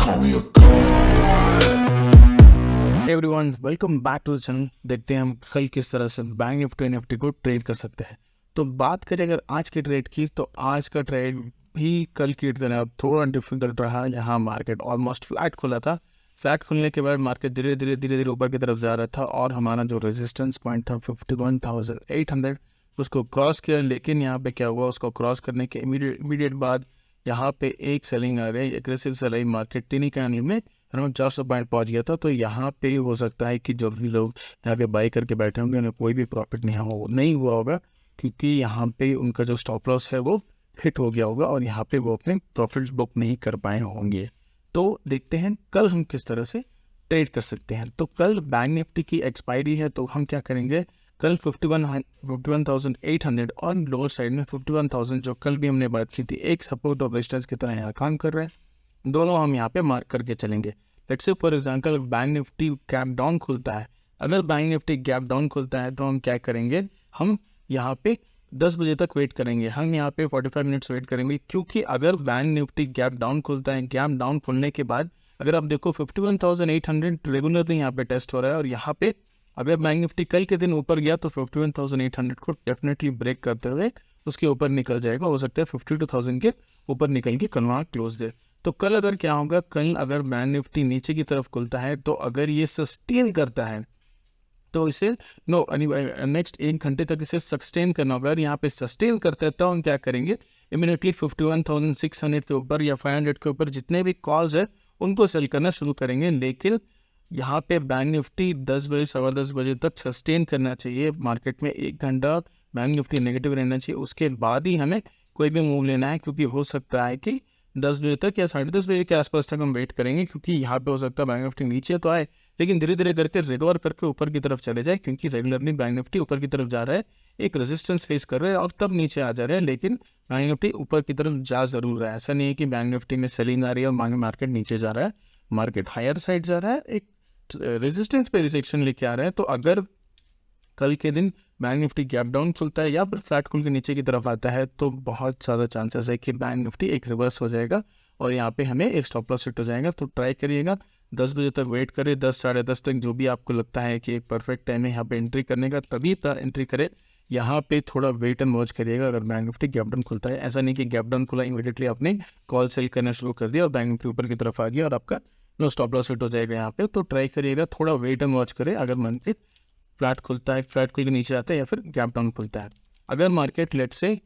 call me a god. Everyone welcome back to the channel. देखते हैं हम कल किस तरह से बैंक निफ्टी निफ्टी को ट्रेड कर सकते हैं। तो बात करें अगर आज के ट्रेड की, तो आज का ट्रेड भी कल की तरह थोड़ा डिफिकल्ट रहा। यहाँ मार्केट ऑलमोस्ट फ्लैट खुला था। फ्लैट खुलने के बाद मार्केट धीरे धीरे ऊपर की तरफ जा रहा था और हमारा जो रेजिस्टेंस पॉइंट था 51,800 उसको क्रॉस किया। लेकिन यहाँ पे क्या हुआ, उसको क्रॉस करने के इमीडिएट बाद यहाँ पे एक सेलिंग आ गई, एग्रेसिव सेलिंग। मार्केट 3 कैंडल में अराउंड 400 पॉइंट पहुंच गया था। तो यहाँ पे हो सकता है कि जो भी लोग यहाँ पे बाई करके बैठे होंगे उन्हें कोई भी प्रॉफिट नहीं हुआ होगा, क्योंकि यहाँ पे उनका जो स्टॉप लॉस है वो हिट हो गया होगा और यहाँ पे वो अपने प्रॉफिट्स बुक नहीं कर पाए होंगे। तो देखते हैं कल हम किस तरह से ट्रेड कर सकते हैं। तो कल बैंक निफ्टी की एक्सपायरी है, तो हम क्या करेंगे, कल 51,800 और लोअर साइड में 51,000 जो कल भी हमने बात की थी, एक सपोर्ट और रेजिस्टेंस की तरह यहाँ काम कर रहे हैं। दोनों हम यहाँ पे मार्क करके चलेंगे। Let's say for example bank Nifty gap down खुलता है। अगर बैंक निफ्टी गैप डाउन खुलता है तो हम क्या करेंगे, हम यहाँ पे 10 बजे तक वेट करेंगे। हम यहाँ पे 45 मिनट्स वेट करेंगे, क्योंकि अगर बैंक निफ्टी गैप डाउन खुलता है, गैप डाउन खुलने के बाद अगर आप देखो 51,800 रेगुलरली यहाँ पे टेस्ट हो रहा है और यहाँ पे अगर बैंक निफ्टी कल के दिन ऊपर गया तो 51,800 को डेफिनेटली ब्रेक करते हुए उसके ऊपर निकल जाएगा। हो सकता है 52,000 के ऊपर निकल के कल वहाँ क्लोज दे। तो कल अगर क्या होगा, कल अगर बैंक निफ्टी नीचे की तरफ खुलता है तो अगर ये सस्टेन करता है तो इसे नेक्स्ट 1 घंटे तक इसे सस्टेन करना होगा। अगर यहाँ पे सस्टेन करता है तो हम क्या करेंगे, इमीडिएटली 51,600 के ऊपर या 500 के ऊपर जितने भी कॉल्स है उनको सेल करना शुरू करेंगे। लेकिन यहाँ पे बैंक निफ्टी 10 बजे 10:15 बजे तक सस्टेन करना चाहिए। मार्केट में 1 घंटा बैंक निफ्टी नेगेटिव रहना चाहिए, उसके बाद ही हमें कोई भी मूव लेना है, क्योंकि हो सकता है कि 10 बजे तक या 10:30 बजे के आसपास तक हम वेट करेंगे, क्योंकि यहाँ पे हो सकता है बैंक निफ्टी नीचे तो आए लेकिन धीरे धीरे करके रिकवर करके ऊपर की तरफ चले जाए, क्योंकि रेगुलरली बैंक निफ्टी ऊपर की तरफ जा रहा है, एक रेजिस्टेंस फेस कर रहे हैं और तब नीचे आ जा रहे हैं। लेकिन बैंक निफ्टी ऊपर की तरफ जा जरूर रहा है। ऐसा नहीं है कि बैंक निफ्टी में सेलिंग आ रही है और मार्केट नीचे जा रहा है। मार्केट हायर साइड जा रहा है, एक रेजिस्टेंस पे रिजेक्शन लेके आ रहा है। तो अगर कल के दिन बैंक निफ्टी गैप डाउन खुलता है या फिर फ्लैट खुल के नीचे की तरफ आता है तो बहुत ज़्यादा चांसेस है कि बैंक निफ्टी एक रिवर्स हो जाएगा और यहाँ पे हमें एक स्टॉप लॉस हिट हो जाएगा। तो ट्राई करिएगा 10 बजे तक वेट करें, 10 साढ़े 10 तक जो भी आपको लगता है कि एक परफेक्ट टाइम है यहाँ पे एंट्री करने का, तभी एंट्री करें। यहाँ पे थोड़ा वेट एंड वॉच करिएगा अगर बैंक निफ्टी गैप डाउन खुलता है। ऐसा नहीं कि गैप डाउन खुला इमीडिएटली आपने कॉल सेल करना शुरू कर दिया और बैंक निफ्टी ऊपर की तरफ आ गया और आपका नो स्टॉप लॉस हिट हो जाएगा यहाँ पे। तो ट्राई करिएगा, थोड़ा वेट एंड वॉच करें। अगर मार्केट फ्लैट खुलता है, फ्लैट खुल के नीचे आता है या फिर गैप डाउन खुलता है। अगर मार्केट लेट से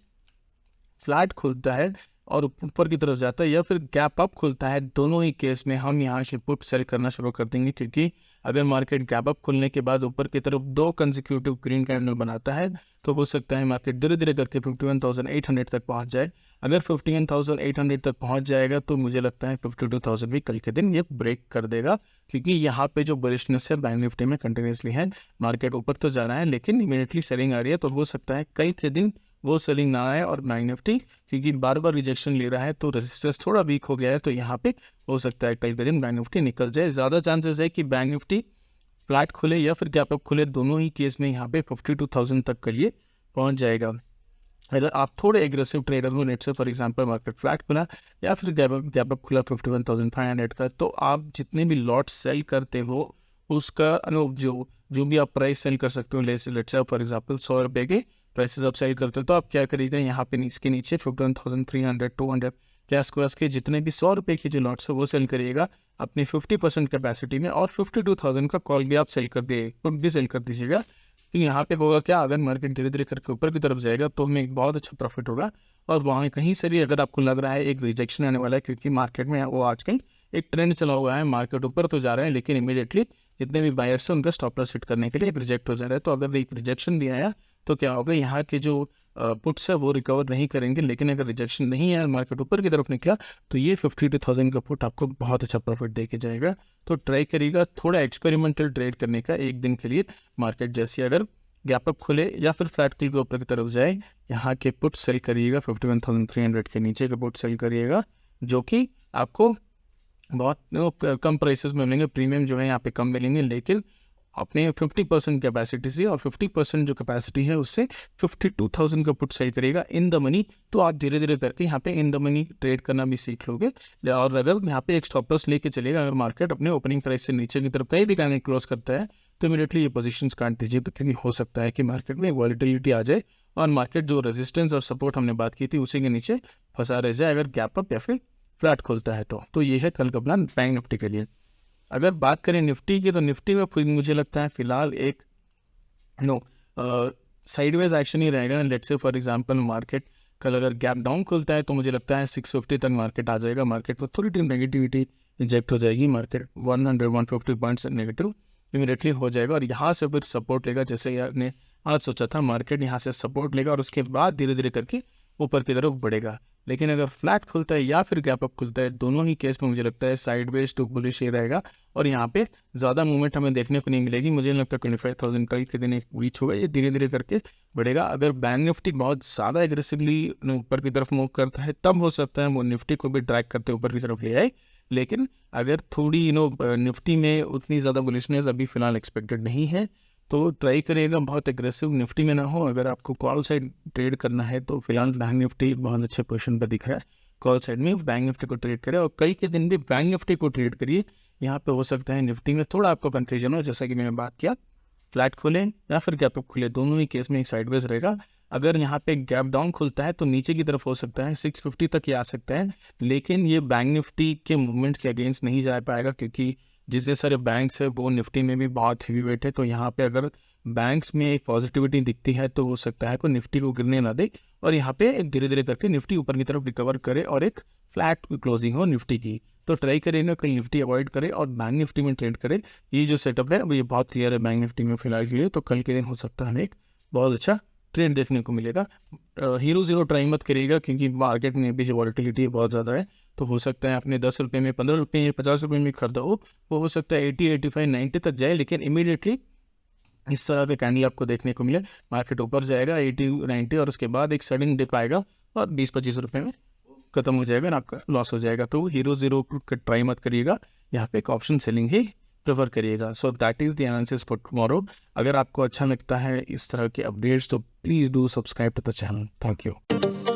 फ्लैट खुलता है और ऊपर की तरफ जाता है या फिर गैप अप खुलता है, दोनों ही केस में हम यहाँ से पुट सेल करना शुरू कर देंगे, क्योंकि अगर मार्केट गैप अप खुलने के बाद ऊपर की तरफ 2 कंसेक्यूटिव ग्रीन कैंडल बनाता है तो हो सकता है मार्केट धीरे धीरे करके 51,800 तक पहुँच जाए। अगर 51,800 तक पहुँच जाएगा तो मुझे लगता है 52,000 भी कल के दिन ये ब्रेक कर देगा, क्योंकि यहाँ पे जो बुलिशनेस है बैंक निफ्टी में कंटिन्यूसली है। मार्केट ऊपर तो जा रहा है लेकिन इमीडिएटली सेलिंग आ रही है, तो हो सकता है कल के दिन वो सेलिंग ना आए और बैंक निफ्टी क्योंकि बार बार रिजेक्शन ले रहा है तो रेजिस्टेंस थोड़ा वीक हो गया है, तो यहाँ पे हो सकता है कल के दिन बैंक निफ्टी निकल जाए। ज़्यादा चांसेस है कि बैंक निफ्टी फ्लैट खुले या फिर गैप अप खुले, दोनों ही केस में यहाँ पे 52,000 तक के लिए पहुँच जाएगा। अगर आप थोड़े एग्रेसिव ट्रेडर हो, नेट से फॉर एग्जांपल मार्केट फ्लैट खुला या फिर गैप अप खुला 51,500 का, तो आप जितने भी लॉट सेल करते हो उसका जो भी आप प्राइस सेल कर सकते हो, लेट्स से फॉर एग्जांपल 100 रुपये के प्राइसेस आप सेल करते हो, तो आप क्या करिएगा, यहाँ पे इसके नीचे 51,300 200 के जितने भी 100 रुपये के जो लॉट्स है वो सेल करिएगा अपनी 50% कैपेसिटी में, और 52,000 का कॉल भी आप सेल कर दिए, पुट भी सेल कर दीजिएगा। तो यहाँ पे होगा क्या, अगर मार्केट धीरे धीरे करके ऊपर की तरफ जाएगा तो हमें एक बहुत अच्छा प्रॉफिट होगा। और वहाँ कहीं से भी अगर आपको लग रहा है एक रिजेक्शन आने वाला है, क्योंकि मार्केट में वो आजकल एक ट्रेंड चला हुआ है, मार्केट ऊपर तो जा रहा है लेकिन इमीडिएटली जितने भी बायर्स हैं उनका स्टॉप लॉस हिट करने के लिए एक रिजेक्ट हो जा रहा है। तो अगर एक रिजेक्शन भी आया तो क्या होगा, यहाँ के जो पुट्स है वो रिकवर नहीं करेंगे, लेकिन अगर रिजेक्शन नहीं आया मार्केट ऊपर की तरफ निकला तो ये 52,000 का पुट आपको बहुत अच्छा प्रॉफिट दे के जाएगा। तो ट्राई करिएगा थोड़ा एक्सपेरिमेंटल ट्रेड करने का एक दिन के लिए। मार्केट जैसे अगर गैप अप खुले या फिर फ्लैट के ऊपर की तरफ जाए, यहाँ के पुट सेल करिएगा 51,300 के नीचे के पुट सेल करिएगा, जो कि आपको बहुत कम प्राइसेस में मिलेंगे। प्रीमियम जो है यहाँ पे कम मिलेंगे, लेकिन अपने 50% कैपेसिटी से, और 50% जो कैपेसिटी है उससे 52,000 का पुट सेल करेगा इन द मनी। तो आप धीरे धीरे करके यहाँ पे इन द मनी ट्रेड करना भी सीख लोगे। और अगर यहाँ पे एक स्टॉप लॉस लेके चलेगा, अगर मार्केट अपने ओपनिंग प्राइस से नीचे की तरफ कहीं भी कैंडल क्लोज करता है तो इमीडिएटली ये पोजीशंस काट दीजिए, क्योंकि हो सकता है कि मार्केट में वॉलीटिलिटी आ जाए और मार्केट जो रेजिस्टेंस और सपोर्ट हमने बात की थी उसी के नीचे फंसा रह जाए, अगर गैप अप या फिर फ्लैट खुलता है तो ये है कल का प्लान बैंक निफ्टी के लिए। अगर बात करें निफ्टी की, तो निफ्टी में फिर मुझे लगता है फिलहाल एक साइडवेज एक्शन ही रहेगा। Let's say for example market कल अगर गैप डाउन खुलता है तो मुझे लगता है 650 तक मार्केट आ जाएगा। मार्केट में थोड़ी नेगेटिविटी इंजेक्ट हो जाएगी, मार्केट 100-150 पॉइंट्स नेगेटिव इमीडिएटली हो जाएगा और यहाँ से फिर सपोर्ट लेगा। जैसे आपने आज सोचा था मार्केट यहाँ से सपोर्ट लेगा और उसके बाद धीरे धीरे करके ऊपर की तरफ बढ़ेगा। लेकिन अगर फ्लैट खुलता है या फिर गैप अप खुलता है, दोनों ही केस में मुझे लगता है साइडवेज टू बुलिश ही रहेगा और यहाँ पे ज़्यादा मूवमेंट हमें देखने को नहीं मिलेगी। मुझे नहीं लगता 25,000 कल के दिन एक रीच होगा, ये धीरे धीरे करके बढ़ेगा। अगर बैंक निफ्टी बहुत ज़्यादा एग्रेसिवली ऊपर की तरफ मूव करता है तब हो सकता है वो निफ्टी को भी ट्रैक करते ऊपर की तरफ ले आए। लेकिन अगर थोड़ी निफ्टी में उतनी ज़्यादा बुलिशनेस अभी फ़िलहाल एक्सपेक्टेड नहीं है तो ट्राई करिएगा बहुत एग्रेसिव निफ्टी में ना हो। अगर आपको कॉल साइड ट्रेड करना है तो फिलहाल बैंक निफ्टी बहुत अच्छे पोजीशन पर दिख रहा है, कॉल साइड में बैंक निफ्टी को ट्रेड करें और कल के दिन भी बैंक निफ्टी को ट्रेड करिए। यहाँ पे हो सकता है निफ्टी में थोड़ा आपको कन्फ्यूजन हो, जैसा कि मैंने बात किया फ्लैट खुले या फिर गैप अप खुले, दोनों ही केस में एक साइडवेज रहेगा। अगर यहाँ पे गैप डाउन खुलता है तो नीचे की तरफ हो सकता है 650 तक ही आ सकता है, लेकिन ये बैंक निफ्टी के मूवमेंट के अगेंस्ट नहीं जा पाएगा क्योंकि जितने सारे बैंक्स है वो निफ्टी में भी बहुत हेवी वेट है। तो यहाँ पे अगर बैंक्स में एक पॉजिटिविटी दिखती है तो हो सकता है कि निफ्टी को गिरने ना दे और यहाँ पे एक धीरे धीरे करके निफ्टी ऊपर की तरफ रिकवर करे और एक फ्लैट क्लोजिंग हो निफ्टी की। तो ट्राई करें ना कहीं निफ्टी अवॉइड करें और बैंक निफ्टी में ट्रेड करें। ये जो सेटअप है वो ये बहुत क्लियर है बैंक निफ्टी में फिलहाल के लिए। तो कल के दिन हो सकता है हमें एक बहुत अच्छा ट्रेंड देखने को मिलेगा। हीरो जीरो ट्राई मत करिएगा क्योंकि मार्केट में भी जो वॉलीटिलिटी बहुत ज़्यादा है, तो हो सकता है आपने 10 रुपये में 15 रुपये या 50 रुपये में खरीदा हो सकता है 80, 85, 90 तक जाए, लेकिन इमीडिएटली इस तरह के कैंडल आपको देखने को मिले। मार्केट ऊपर जाएगा 80, 90 और उसके बाद एक सडन डिप आएगा और 20-25 रुपये में खत्म हो जाएगा और आपका लॉस हो जाएगा। तो हीरो जीरो ट्राई मत करिएगा, यहाँ पे एक ऑप्शन सेलिंग ही प्रेफर करिएगा। So that is the analysis for tomorrow. अगर आपको अच्छा लगता है इस तरह के अपडेट्स तो please do subscribe to the channel. Thank you.